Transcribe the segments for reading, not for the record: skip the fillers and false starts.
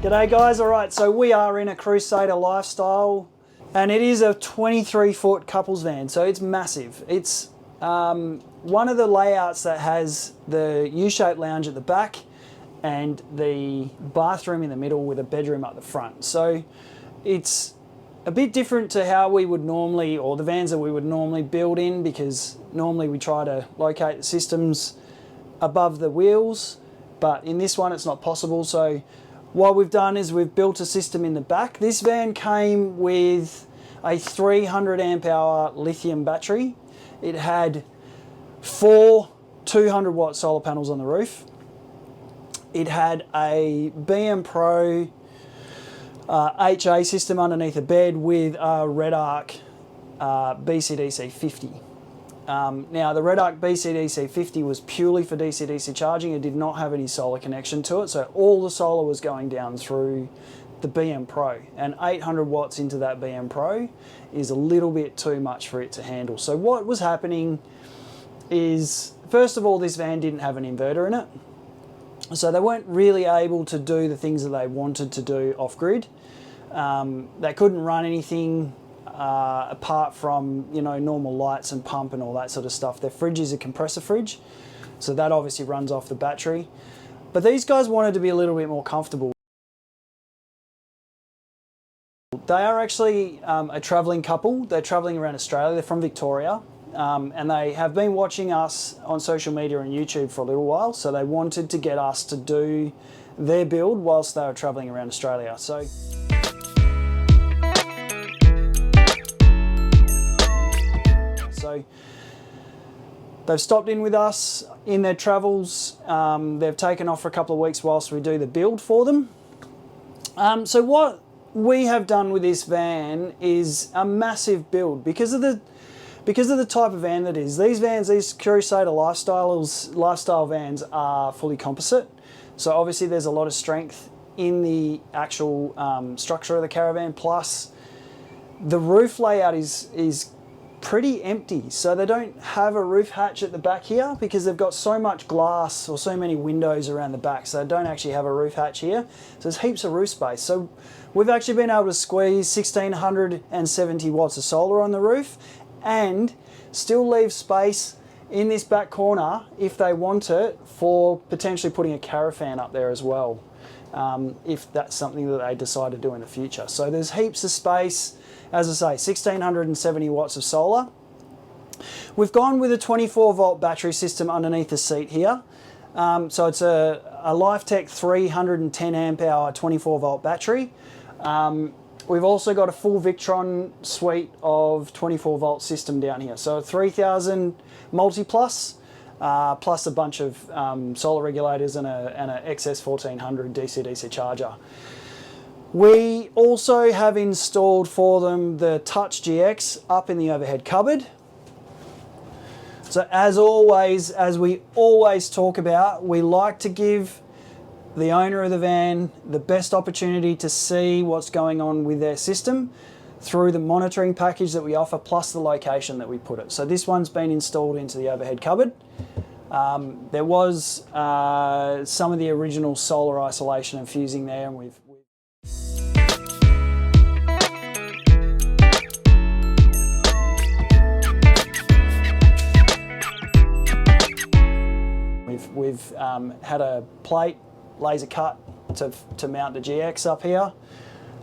G'day guys, alright, so we are in a Crusader Lifestyle and it is a 23-foot couples van, so it's massive. It's one of the layouts that has the U-shaped lounge at the back and the bathroom in the middle with a bedroom up the front. So it's a bit different to how we would normally, or the vans that we would normally build in, because normally we try to locate the systems above the wheels, but in this one it's not possible. So what we've done is we've built a system in the back. This van came with a 300 amp hour lithium battery. It had 4 200 watt solar panels on the roof. It had a BM Pro HA system underneath the bed with a Red Arc BCDC 50. Now the Red Arc BCDC 50 was purely for DC-DC charging. It did not have any solar connection to it, so all the solar was going down through the BM Pro, and 800 watts into that BM Pro is a little bit too much for it to handle. So what was happening is, first of all, this van didn't have an inverter in it, so they weren't really able to do the things that they wanted to do off-grid. They couldn't run anything apart from, you know, normal lights and pump and all that sort of stuff. Their fridge is a compressor fridge, so that obviously runs off the battery. But these guys wanted to be a little bit more comfortable. They are actually a travelling couple. They're travelling around Australia. They're from Victoria, and they have been watching us on social media and YouTube for a little while, so they wanted to get us to do their build whilst they were travelling around Australia. So they've stopped in with us in their travels. They've taken off for a couple of weeks whilst we do the build for them. So what we have done with this van is a massive build because of the type of van that it is. These vans, these Crusader lifestyle vans, are fully composite. So obviously there's a lot of strength in the actual structure of the caravan, plus the roof layout is pretty empty, so they don't have a roof hatch at the back here because they've got so much glass or so many windows around the back, so they don't actually have a roof hatch here. So there's heaps of roof space. So we've actually been able to squeeze 1670 watts of solar on the roof and still leave space in this back corner, if they want it, for potentially putting a caravan up there as well, if that's something that they decide to do in the future. So there's heaps of space. As I say, 1670 watts of solar. We've gone with a 24 volt battery system underneath the seat here. So it's a Lifetek 310 amp hour 24 volt battery. We've also got a full Victron suite of 24 volt system down here. So a 3000 multi-plus, plus a bunch of solar regulators and a XS 1400 DC-DC charger. We also have installed for them the Touch GX up in the overhead cupboard. So as always, as we always talk about, we like to give the owner of the van the best opportunity to see what's going on with their system through the monitoring package that we offer, plus the location that we put it. So this one's been installed into the overhead cupboard. There was some of the original solar isolation and fusing there, and we've had a plate laser cut to mount the GX up here.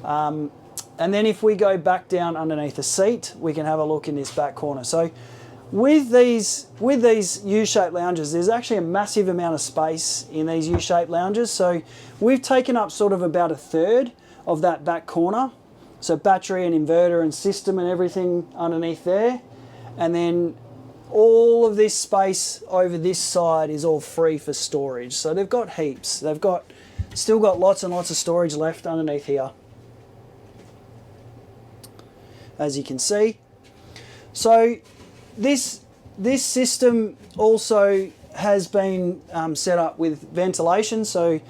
And then if we go back down underneath the seat, we can have a look in this back corner. So with these U-shaped lounges, there's actually a massive amount of space in these U-shaped lounges. So we've taken up sort of about a third of that back corner. So battery and inverter and system and everything underneath there. And then all of this space over this side is all free for storage. So they've got heaps. They've still got lots and lots of storage left underneath here, as you can see. So this system also has been set up with ventilation. So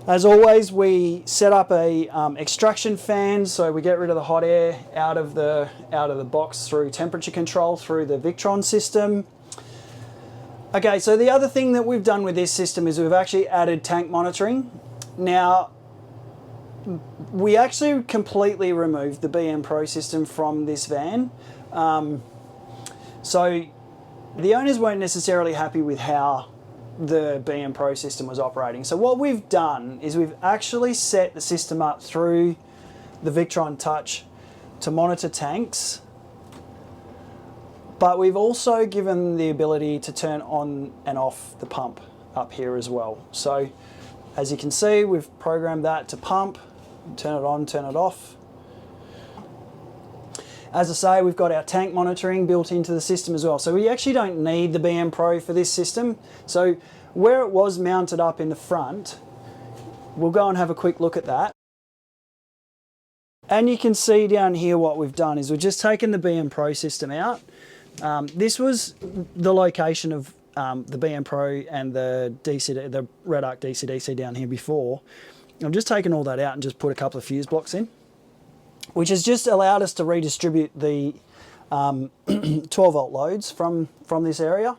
as always, we set up a extraction fan, so we get rid of the hot air out of the box through temperature control through the Victron system. Okay, so the other thing that we've done with this system is we've actually added tank monitoring. Now, we actually completely removed the BM Pro system from this van. So the owners weren't necessarily happy with how the BM Pro system was operating. So what we've done is we've actually set the system up through the Victron Touch to monitor tanks, but we've also given the ability to turn on and off the pump up here as well. So as you can see, we've programmed that to pump, turn it on, turn it off. As I say, we've got our tank monitoring built into the system as well. So we actually don't need the BM Pro for this system. So where it was mounted up in the front, we'll go and have a quick look at that. And you can see down here what we've done is we've just taken the BM Pro system out. This was the location of the BM Pro and the Red Arc DC-DC down here before. I've just taken all that out and just put a couple of fuse blocks in, which has just allowed us to redistribute the 12 volt loads from this area.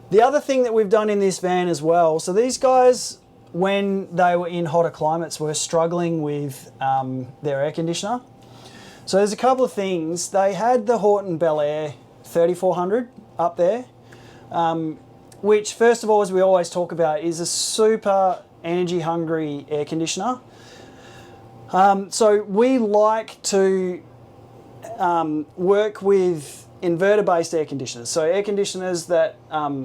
The other thing that we've done in this van as well, so these guys, when they were in hotter climates, were struggling with their air conditioner. So there's a couple of things. They had the Horton Bel Air 3400 up there, which first of all, as we always talk about, is a super energy hungry air conditioner. So we like to work with inverter-based air conditioners. So air conditioners that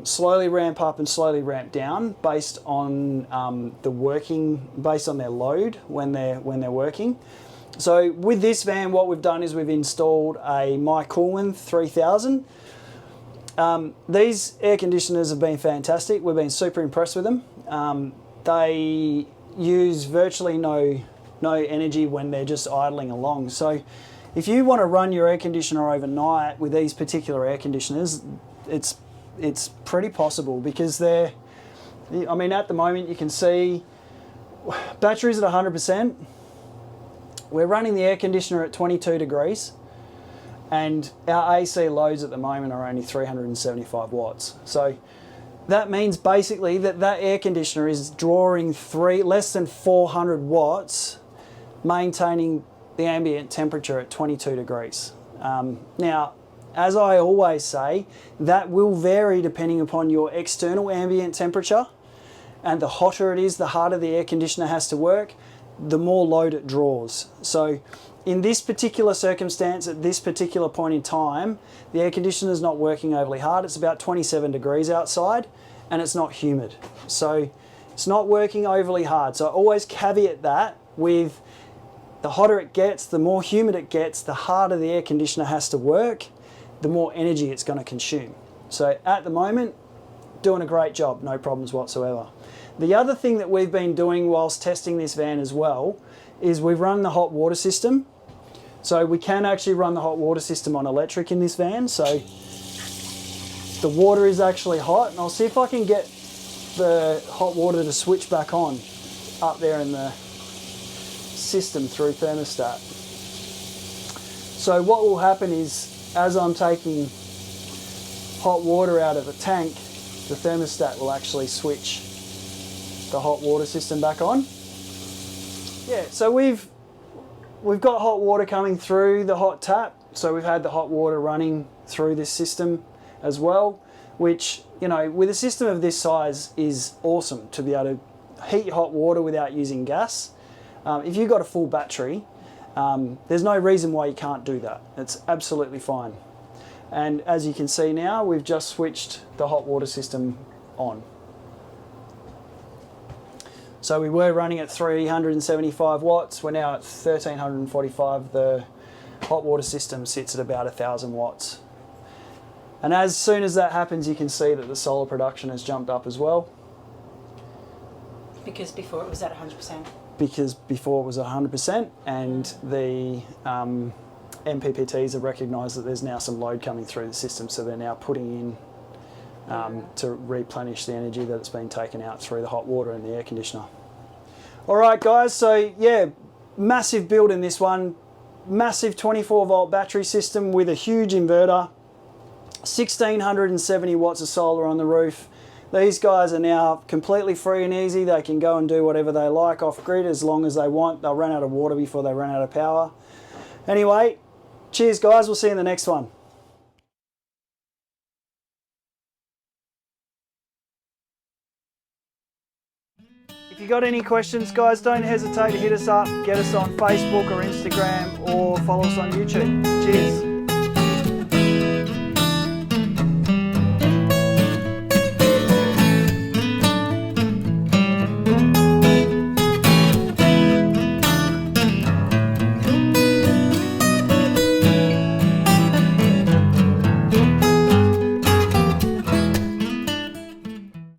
slowly ramp up and slowly ramp down based on based on their load when they're working. So with this van, what we've done is we've installed a My Coolman 3000. These air conditioners have been fantastic. We've been super impressed with them. They use virtually no energy when they're just idling along. So if you want to run your air conditioner overnight with these particular air conditioners, it's pretty possible, because I mean, at the moment you can see batteries at 100%. We're running the air conditioner at 22 degrees, and our AC loads at the moment are only 375 watts. So that means basically that air conditioner is drawing less than 400 watts, maintaining the ambient temperature at 22 degrees. Now, as I always say, that will vary depending upon your external ambient temperature, and the hotter it is, the harder the air conditioner has to work, the more load it draws. So in this particular circumstance, at this particular point in time, the air conditioner is not working overly hard. It's about 27 degrees outside, and it's not humid. So it's not working overly hard. So I always caveat that with the hotter it gets, the more humid it gets, the harder the air conditioner has to work, the more energy it's going to consume. So at the moment, doing a great job, no problems whatsoever. The other thing that we've been doing whilst testing this van as well is we've run the hot water system. So we can actually run the hot water system on electric in this van. So the water is actually hot, and I'll see if I can get the hot water to switch back on up there in the system through thermostat. So what will happen is, as I'm taking hot water out of the tank, the thermostat will actually switch the hot water system back on. Yeah, so we've got hot water coming through the hot tap. So we've had the hot water running through this system as well, which, you know, with a system of this size is awesome to be able to heat your hot water without using gas. If you've got a full battery, there's no reason why you can't do that. It's absolutely fine. And as you can see now, we've just switched the hot water system on. So we were running at 375 watts, we're now at 1345. The hot water system sits at about 1000 watts. And as soon as that happens, you can see that the solar production has jumped up as well. Because before it was at 100%. Because before it was 100%, and the MPPTs have recognised that there's now some load coming through the system, so they're now putting in to replenish the energy that's been taken out through the hot water and the air conditioner. Alright guys, so yeah, massive build in this one. Massive 24 volt battery system with a huge inverter, 1670 watts of solar on the roof. These guys are now completely free and easy. They can go and do whatever they like off grid as long as they want. They'll run out of water before they run out of power. Anyway, cheers guys, we'll see you in the next one. If you got any questions, guys, don't hesitate to hit us up. Get us on Facebook or Instagram, or follow us on YouTube. Cheers.